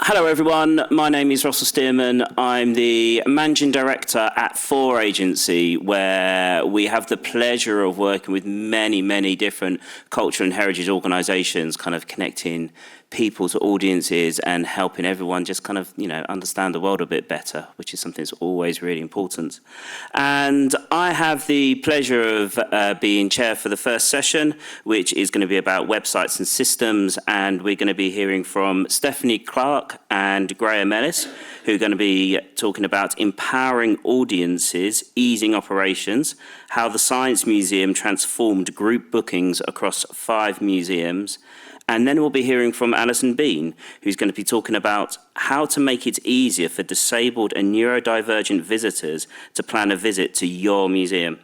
Hello everyone, my name is Russell Stearman. I'm the Managing Director at 4 Agency, where we have the pleasure of working with many different cultural and heritage organisations, kind of connecting people to audiences and helping everyone just kind of, understand the world a bit better, which is something that's always really important. And I have the pleasure of being chair for the first session, which is going to be about websites and systems, and we're going to be hearing from Stephanie Clark and Graham Ellis, who are going to be talking about empowering audiences, easing operations, how the Science Museum transformed group bookings across 5 museums. And then we'll be hearing from Alison Bean, who's going to be talking about how to make it easier for disabled and neurodivergent visitors to plan a visit to your museum.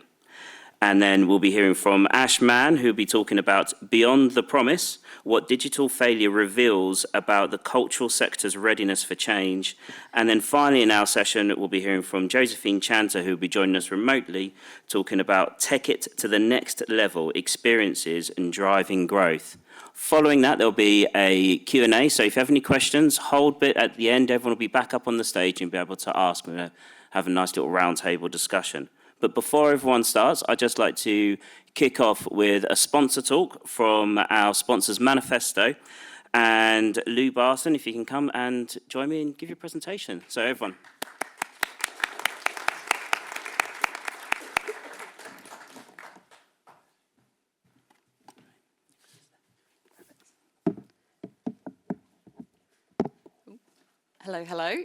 And then we'll be hearing from Ash Mann, who'll be talking about Beyond the Promise, what digital failure reveals about the cultural sector's readiness for change. And then finally in our session, we'll be hearing from Josephine Chanter, who'll be joining us remotely, talking about Take It to the Next Level, experiences and driving growth. Following that, there'll be a Q&A, so if you have any questions, hold bit at the end. Everyone will be back up on the stage and be able to ask. We're going to have a nice little roundtable discussion. But before everyone starts, I'd just like to kick off with a sponsor talk from our sponsors, Manifesto. And Lou Barton, if you can come and join me and give your presentation. So everyone. Hello.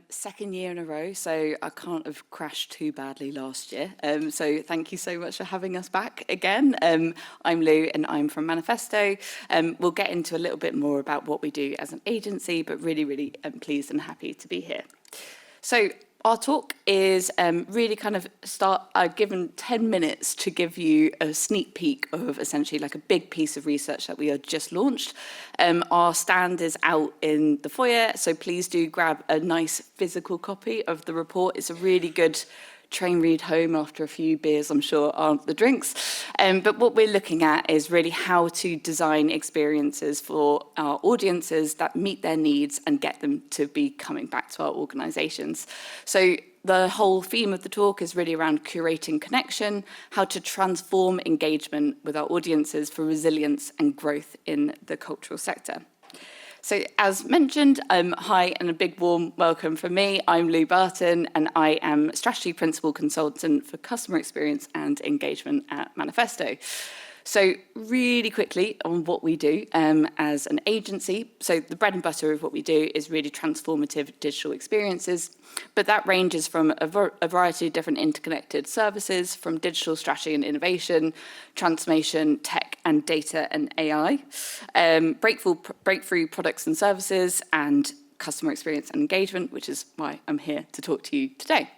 Second year in a row, so I can't have crashed too badly last year. So thank you so much for having us back again. I'm Lou and I'm from Manifesto. We'll get into a little bit more about what we do as an agency, but really pleased and happy to be here. So our talk is really kind of I've given 10 minutes to give you a sneak peek of essentially like a big piece of research that we have just launched. Our stand is out in the foyer, so please do grab a nice physical copy of the report. It's a really good train read home after a few beers, I'm sure, aren't the drinks. But what we're looking at is really how to design experiences for our audiences that meet their needs and get them to be coming back to our organisations. So the whole theme of the talk is really around curating connection, how to transform engagement with our audiences for resilience and growth in the cultural sector. So as mentioned, hi and a big warm welcome from me. I'm Lou Barton and I am Strategy Principal Consultant for Customer Experience and Engagement at Manifesto. So really quickly on what we do as an agency. So the bread and butter of what we do is really transformative digital experiences, but that ranges from a variety of different interconnected services, from digital strategy and innovation, transformation, tech and data and AI, breakthrough products and services, and customer experience and engagement, which is why I'm here to talk to you today.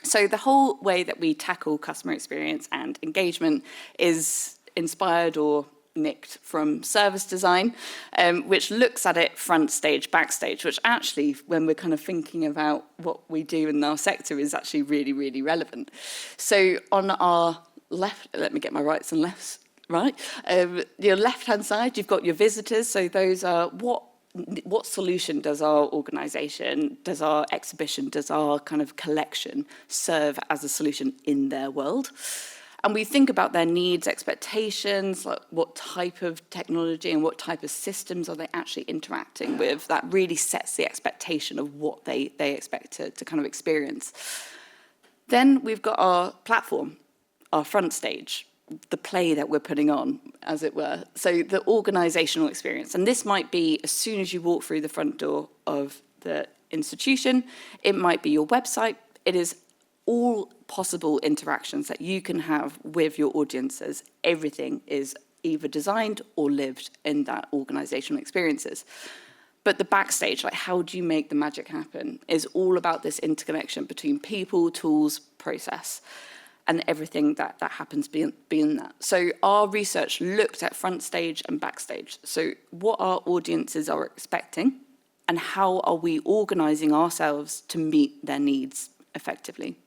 So the whole way that we tackle customer experience and engagement is inspired or nicked from service design, which looks at it front stage, backstage, which actually, when we're kind of thinking about what we do in our sector, is actually really relevant. So on our left, let me get my rights and lefts right. Your left-hand side, you've got your visitors. So those are what solution does our organisation, does our exhibition, does our kind of collection serve as a solution in their world? And we think about their needs, expectations, like what type of technology and what type of systems are they actually interacting with. That really sets the expectation of what they expect to kind of experience. Then we've got our platform, our front stage, the play that we're putting on, as it were. So the organisational experience. And this might be as soon as you walk through the front door of the institution. It might be your website. It is all possible interactions that you can have with your audiences. Everything is either designed or lived in that organisational experiences. But the backstage, like how do you make the magic happen, is all about this interconnection between people, tools, process, and everything that happens beyond that. So our research looked at front stage and backstage. So what our audiences are expecting and how are we organising ourselves to meet their needs effectively.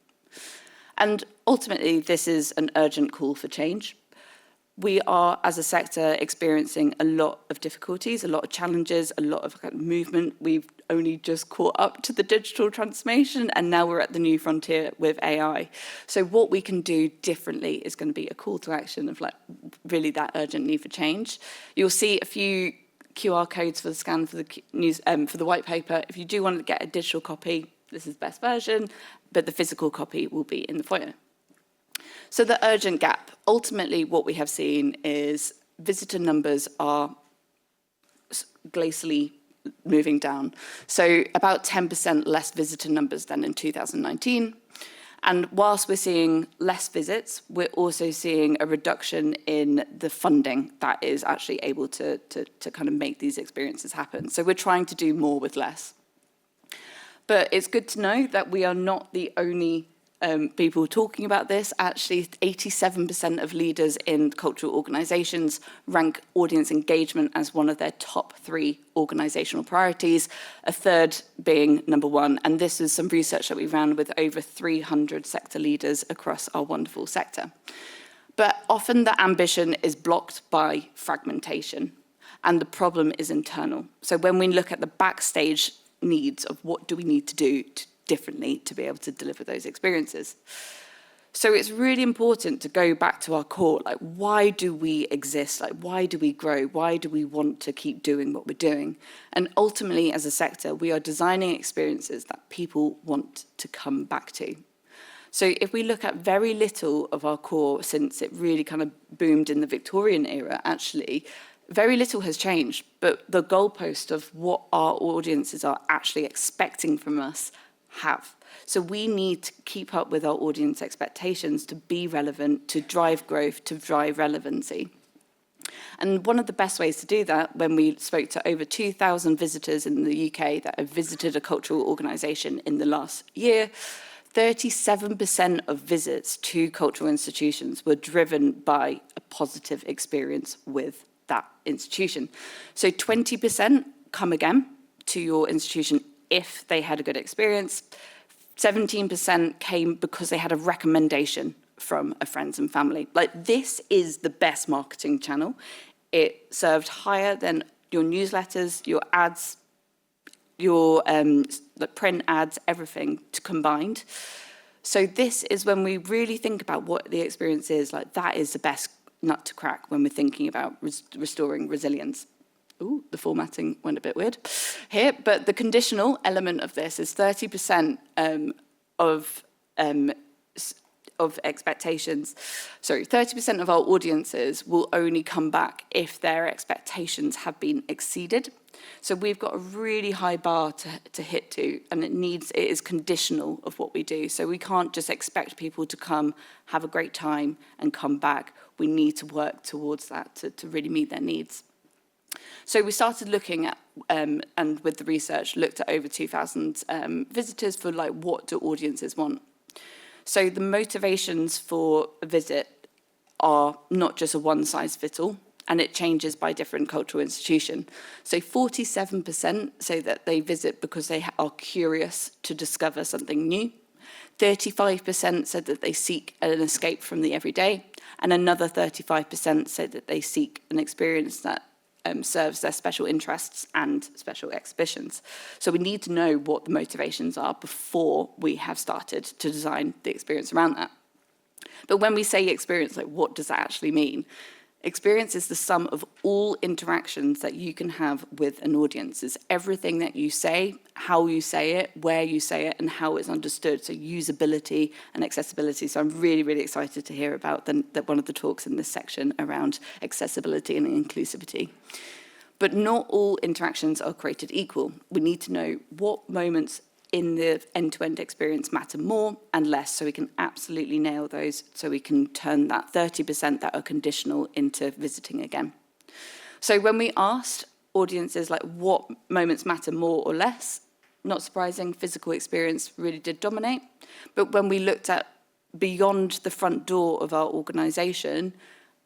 And ultimately, this is an urgent call for change. We are, as a sector, experiencing a lot of difficulties, a lot of challenges, a lot of kind of movement. We've only just caught up to the digital transformation, and now we're at the new frontier with AI. So what we can do differently is going to be a call to action of like really that urgent need for change. You'll see a few QR codes for the scan for the news, for the white paper. If you do want to get a digital copy, this is the best version, but the physical copy will be in the foyer. So the urgent gap, ultimately what we have seen is visitor numbers are glacially moving down. So about 10% less visitor numbers than in 2019. And whilst we're seeing less visits, we're also seeing a reduction in the funding that is actually able to kind of make these experiences happen. So we're trying to do more with less. But it's good to know that we are not the only people talking about this. Actually, 87% of leaders in cultural organisations rank audience engagement as one of their top 3 organisational priorities, a third being number 1. And this is some research that we ran with over 300 sector leaders across our wonderful sector. But often the ambition is blocked by fragmentation, and the problem is internal. So when we look at the backstage needs of what do we need to do differently to be able to deliver those experiences. So it's really important to go back to our core, like why do we exist? Like why do we grow? Why do we want to keep doing what we're doing? And ultimately as a sector, we are designing experiences that people want to come back to. So if we look at very little of our core since it really kind of boomed in the Victorian era, actually, very little has changed, but the goalpost of what our audiences are actually expecting from us have. So we need to keep up with our audience expectations to be relevant, to drive growth, to drive relevancy. And one of the best ways to do that, when we spoke to over 2,000 visitors in the UK that have visited a cultural organisation in the last year, 37% of visits to cultural institutions were driven by a positive experience with that institution. So 20% come again to your institution if they had a good experience. 17% came because they had a recommendation from a friends and family. Like, this is the best marketing channel. It served higher than your newsletters, your ads, your the print ads, everything combined. So this is when we really think about what the experience is, like that is the best nut to crack when we're thinking about restoring resilience. Ooh, the formatting went a bit weird here, but the conditional element of this is 30% of expectations. Sorry, 30% of our audiences will only come back if their expectations have been exceeded. So we've got a really high bar to hit to, and it is conditional of what we do. So we can't just expect people to come, have a great time, and come back. We need to work towards that to really meet their needs. So we started looking at, and with the research, looked at over 2,000 visitors for like, what do audiences want? So the motivations for a visit are not just a one-size-fits-all, and it changes by different cultural institution. So 47% say that they visit because they are curious to discover something new. 35% said that they seek an escape from the everyday, and another 35% said that they seek an experience that serves their special interests and special exhibitions. So we need to know what the motivations are before we have started to design the experience around that. But when we say experience, like, what does that actually mean? Experience is the sum of all interactions that you can have with an audience. It's everything that you say, how you say it, where you say it, and how it's understood. So usability and accessibility. So I'm really, really excited to hear about one of the talks in this section around accessibility and inclusivity. But not all interactions are created equal. We need to know what moments in the end-to-end experience matter more and less, so we can absolutely nail those, so we can turn that 30% that are conditional into visiting again. So when we asked audiences like what moments matter more or less, not surprising, physical experience really did dominate. But when we looked at beyond the front door of our organisation,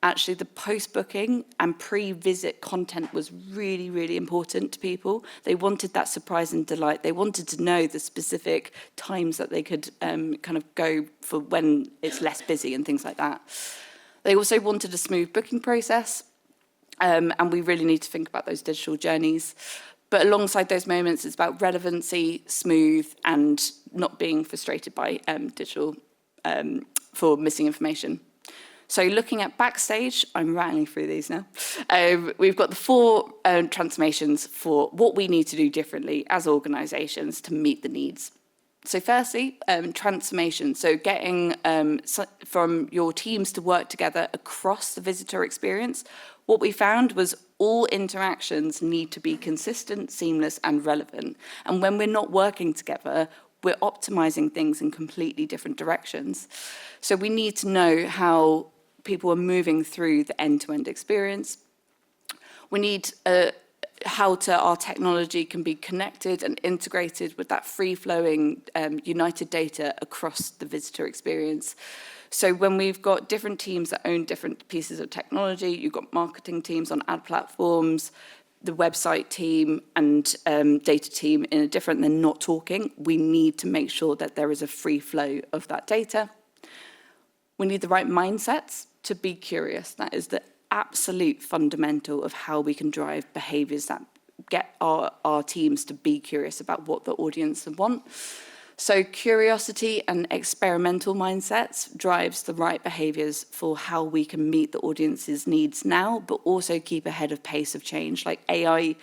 actually the post-booking and pre-visit content was really, really important to people. They wanted that surprise and delight. They wanted to know the specific times that they could kind of go for when it's less busy and things like that. They also wanted a smooth booking process, and we really need to think about those digital journeys. But alongside those moments, it's about relevancy, smooth, and not being frustrated by digital for missing information. So looking at Backstage, I'm rattling through these now. We've got the 4 transformations for what we need to do differently as organisations to meet the needs. So firstly, transformation. So getting from your teams to work together across the visitor experience. What we found was all interactions need to be consistent, seamless, and relevant. And when we're not working together, we're optimizing things in completely different directions. So we need to know how people are moving through the end-to-end experience. We need how our technology can be connected and integrated with that free-flowing united data across the visitor experience. So when we've got different teams that own different pieces of technology, you've got marketing teams on ad platforms, the website team and data team in a different, they're not talking. We need to make sure that there is a free flow of that data. We need the right mindsets to be curious. That is the absolute fundamental of how we can drive behaviours that get our teams to be curious about what the audience want. So curiosity and experimental mindsets drives the right behaviours for how we can meet the audience's needs now, but also keep ahead of pace of change. Like AI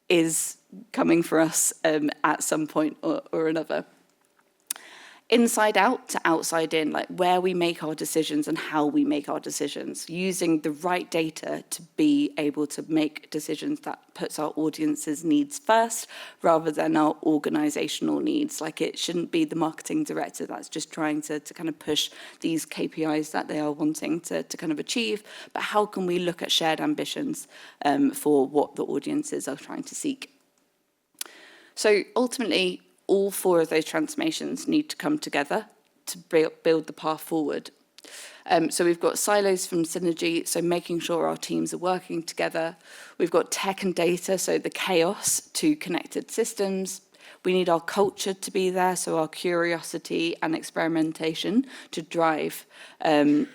is coming for us at some point or another. Inside out to outside in, like where we make our decisions and how we make our decisions, using the right data to be able to make decisions that puts our audience's needs first rather than our organizational needs. Like it shouldn't be the marketing director that's just trying to kind of push these KPIs that they are wanting to kind of achieve, but how can we look at shared ambitions for what the audiences are trying to seek? So ultimately, all 4 of those transformations need to come together to build the path forward. So we've got silos from synergy, so making sure our teams are working together. We've got tech and data, so the chaos to connected systems. We need our culture to be there, so our curiosity and experimentation to drive the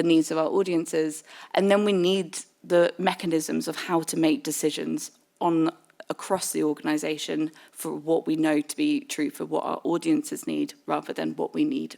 needs of our audiences. And then we need the mechanisms of how to make decisions across the organisation for what we know to be true for what our audiences need rather than what we need.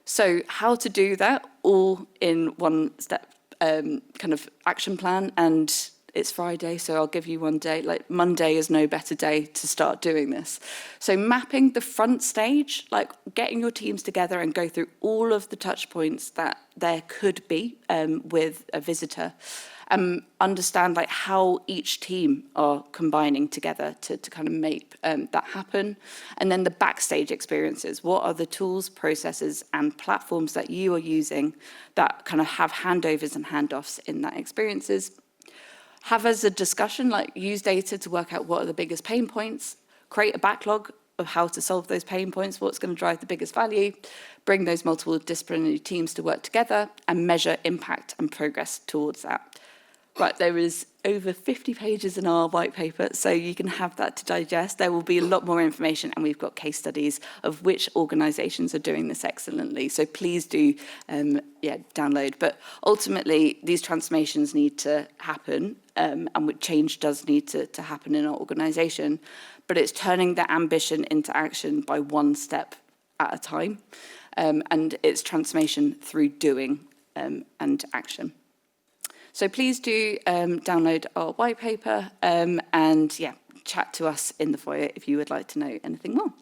So how to do that all in one step kind of action plan, and it's Friday, so I'll give you one day. Like Monday is no better day to start doing this. So mapping the front stage, like getting your teams together and go through all of the touch points that there could be with a visitor. Understand like how each team are combining together to kind of make that happen. And then the backstage experiences. What are the tools, processes, and platforms that you are using that kind of have handovers and handoffs in that experiences? Have as a discussion, like use data to work out what are the biggest pain points, create a backlog of how to solve those pain points, what's going to drive the biggest value, bring those multiple disciplinary teams to work together, and measure impact and progress towards that. Right, there is over 50 pages in our white paper, so you can have that to digest. There will be a lot more information, and we've got case studies of which organisations are doing this excellently. So please do, download. But ultimately, these transformations need to happen, and change does need to happen in our organisation. But it's turning the ambition into action by one step at a time, and it's transformation through doing and action. So please do download our white paper and chat to us in the foyer if you would like to know anything more.